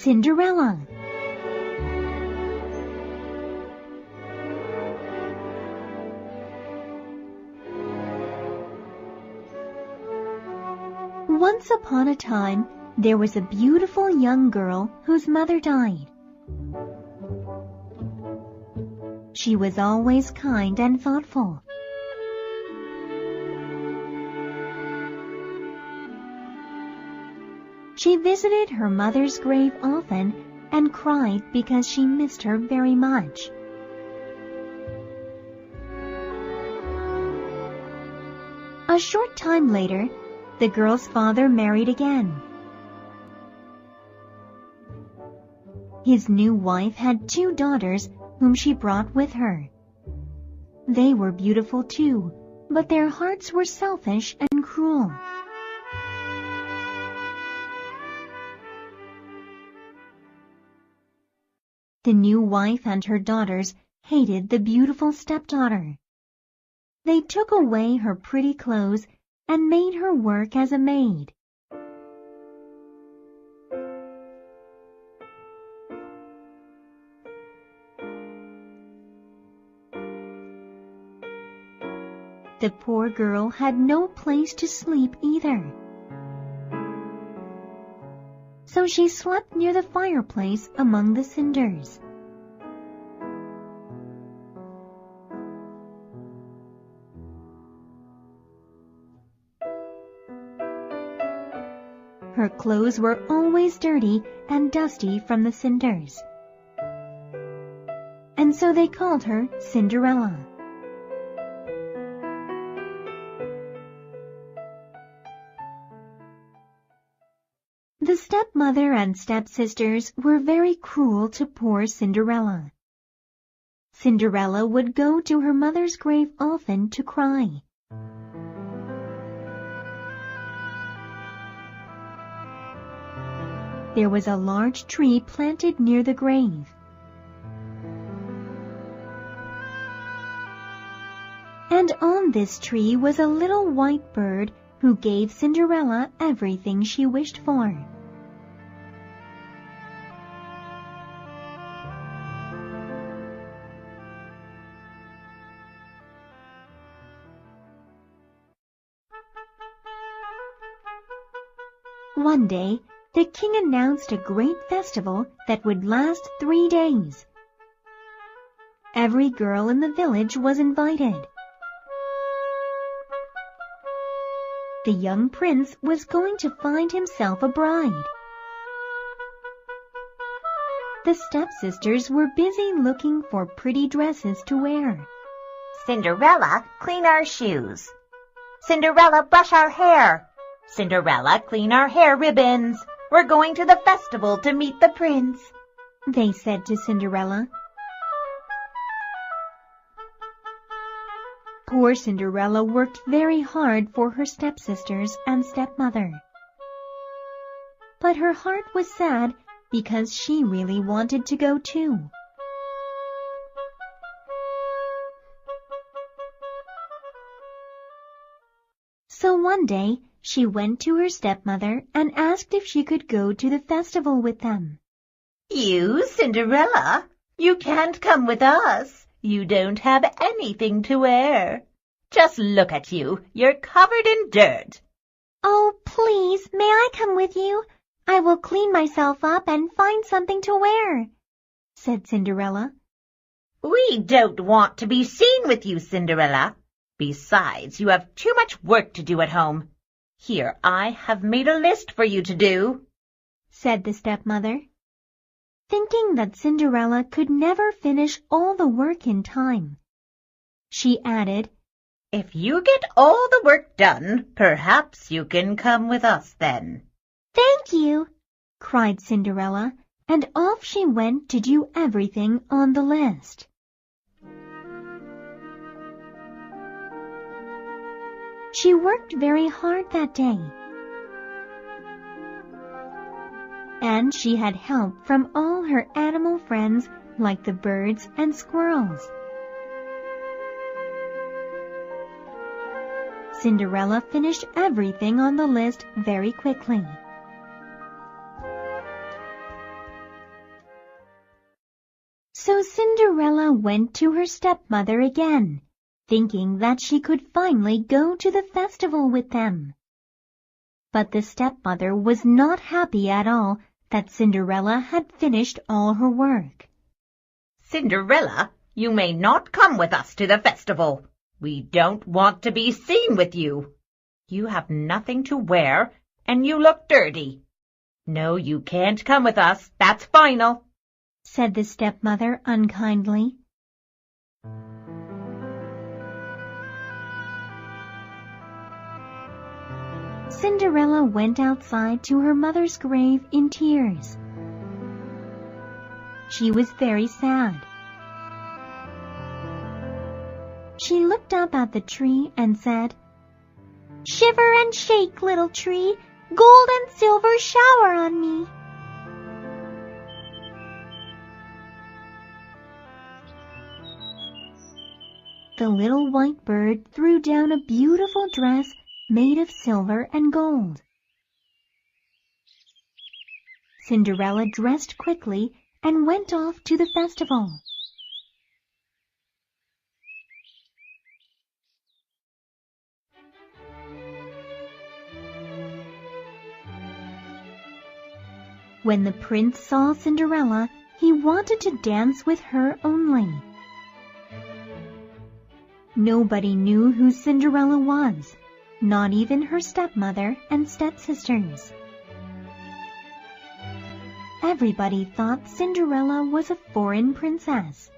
Cinderella. Once upon a time, there was a beautiful young girl whose mother died. She was always kind and thoughtful. She visited her mother's grave often and cried because she missed her very much. A short time later, the girl's father married again. His new wife had 2 daughters whom she brought with her. They were beautiful too, but their hearts were selfish and cruel. The new wife and her daughters hated the beautiful stepdaughter. They took away her pretty clothes and made her work as a maid. The poor girl had no place to sleep either. So she slept near the fireplace among the cinders. Her clothes were always dirty and dusty from the cinders. And so they called her Cinderella. The stepmother and stepsisters were very cruel to poor Cinderella. Cinderella would go to her mother's grave often to cry. There was a large tree planted near the grave. And on this tree was a little white bird who gave Cinderella everything she wished for. One day, the king announced a great festival that would last 3 days. Every girl in the village was invited. The young prince was going to find himself a bride. The stepsisters were busy looking for pretty dresses to wear. Cinderella, clean our shoes. Cinderella, brush our hair. Cinderella, clean our hair ribbons. We're going to the festival to meet the prince, they said to Cinderella. Poor Cinderella worked very hard for her stepsisters and stepmother. But her heart was sad because she really wanted to go too. So one day, she went to her stepmother and asked if she could go to the festival with them. You, Cinderella? You can't come with us. You don't have anything to wear. Just look at you. You're covered in dirt. Oh, please, may I come with you? I will clean myself up and find something to wear, said Cinderella. We don't want to be seen with you, Cinderella. Besides, you have too much work to do at home. Here, I have made a list for you to do, said the stepmother. Thinking that Cinderella could never finish all the work in time, she added, If you get all the work done, perhaps you can come with us then. Thank you, cried Cinderella, and off she went to do everything on the list. She worked very hard that day, and she had help from all her animal friends like the birds and squirrels. Cinderella finished everything on the list very quickly. Cinderella went to her stepmother again, thinking that she could finally go to the festival with them. But the stepmother was not happy at all that Cinderella had finished all her work. Cinderella, you may not come with us to the festival. We don't want to be seen with you. You have nothing to wear, and you look dirty. No, you can't come with us, that's final, said the stepmother unkindly. Cinderella went outside to her mother's grave in tears. She was very sad. She looked up at the tree and said, "Shiver and shake, little tree, gold and silver shower on me." The little white bird threw down a beautiful dress made of silver and gold. Cinderella dressed quickly and went off to the festival. When the prince saw Cinderella, he wanted to dance with her only. Nobody knew who Cinderella was, not even her stepmother and stepsisters. Everybody thought Cinderella was a foreign princess.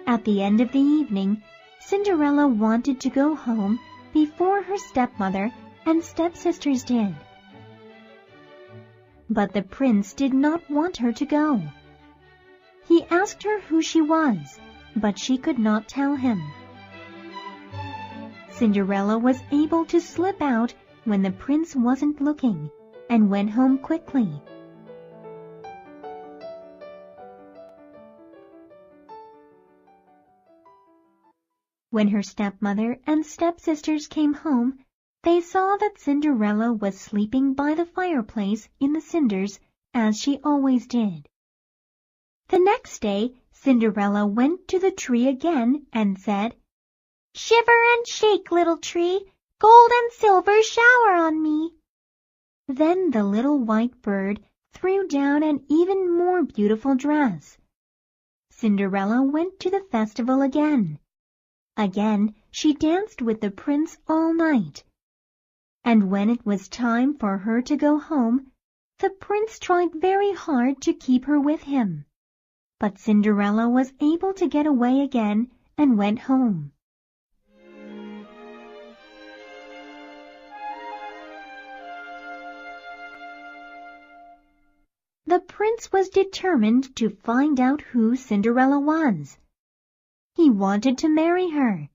At the end of the evening, Cinderella wanted to go home before her stepmother and stepsisters did. But the prince did not want her to go. He asked her who she was, but she could not tell him. Cinderella was able to slip out when the prince wasn't looking and went home quickly. When her stepmother and stepsisters came home, they saw that Cinderella was sleeping by the fireplace in the cinders as she always did. The next day, Cinderella went to the tree again and said, "Shiver and shake, little tree, gold and silver shower on me." Then the little white bird threw down an even more beautiful dress. Cinderella went to the festival again. Again she danced with the prince all night. And when it was time for her to go home, the prince tried very hard to keep her with him. But Cinderella was able to get away again and went home. The prince was determined to find out who Cinderella was. He wanted to marry her.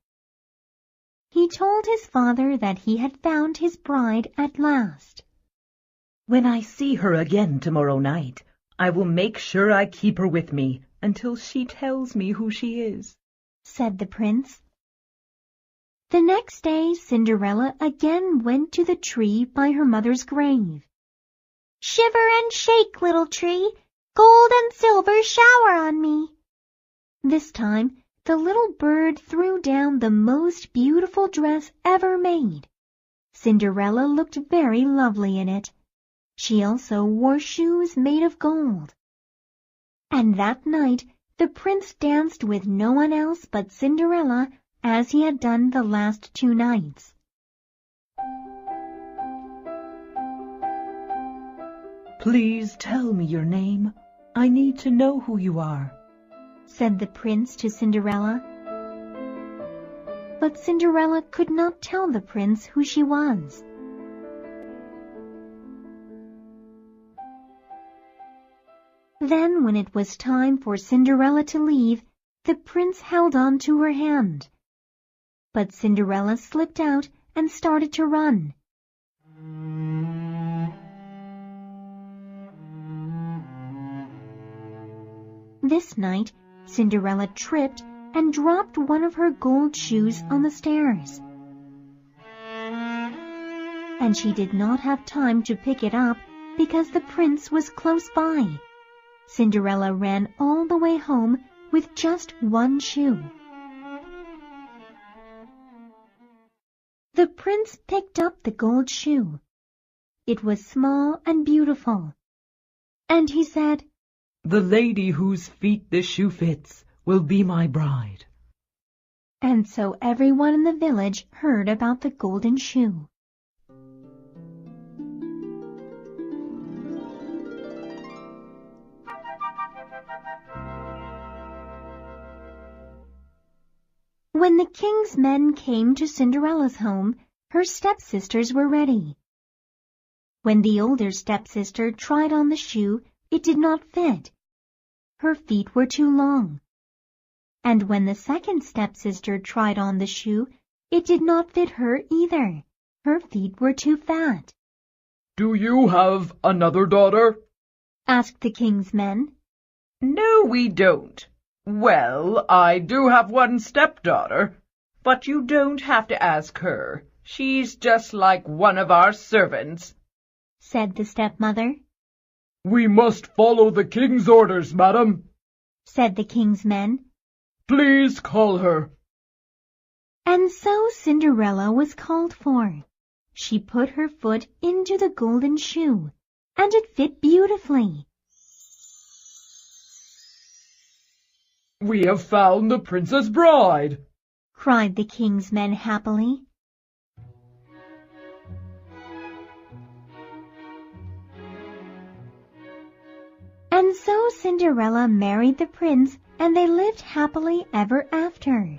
He told his father that he had found his bride at last. "When I see her again tomorrow night, I will make sure I keep her with me until she tells me who she is," said the prince. The next day, Cinderella again went to the tree by her mother's grave. "Shiver and shake, little tree, gold and silver shower on me." This time, the little bird threw down the most beautiful dress ever made. Cinderella looked very lovely in it. She also wore shoes made of gold. And that night, the prince danced with no one else but Cinderella as he had done the last 2 nights. "Please tell me your name. I need to know who you are," said the prince to Cinderella. But Cinderella could not tell the prince who she was. Then, when it was time for Cinderella to leave, the prince held on to her hand. But Cinderella slipped out and started to run. This night, Cinderella tripped and dropped one of her gold shoes on the stairs. And she did not have time to pick it up because the prince was close by. Cinderella ran all the way home with just one shoe. The prince picked up the gold shoe. It was small and beautiful, and he said, "The lady whose feet this shoe fits will be my bride." And so everyone in the village heard about the golden shoe. When the king's men came to Cinderella's home, her stepsisters were ready. When the older stepsister tried on the shoe, it did not fit. Her feet were too long. And when the second stepsister tried on the shoe, it did not fit her either. Her feet were too fat. "Do you have another daughter?" asked the king's men. "No, we don't. Well, I do have one stepdaughter, but you don't have to ask her. She's just like one of our servants," said the stepmother. "We must follow the king's orders, madam," said the king's men. "Please call her." And so Cinderella was called for. She put her foot into the golden shoe, and it fit beautifully. "We have found the princess bride," cried the king's men happily. And so Cinderella married the prince, and they lived happily ever after.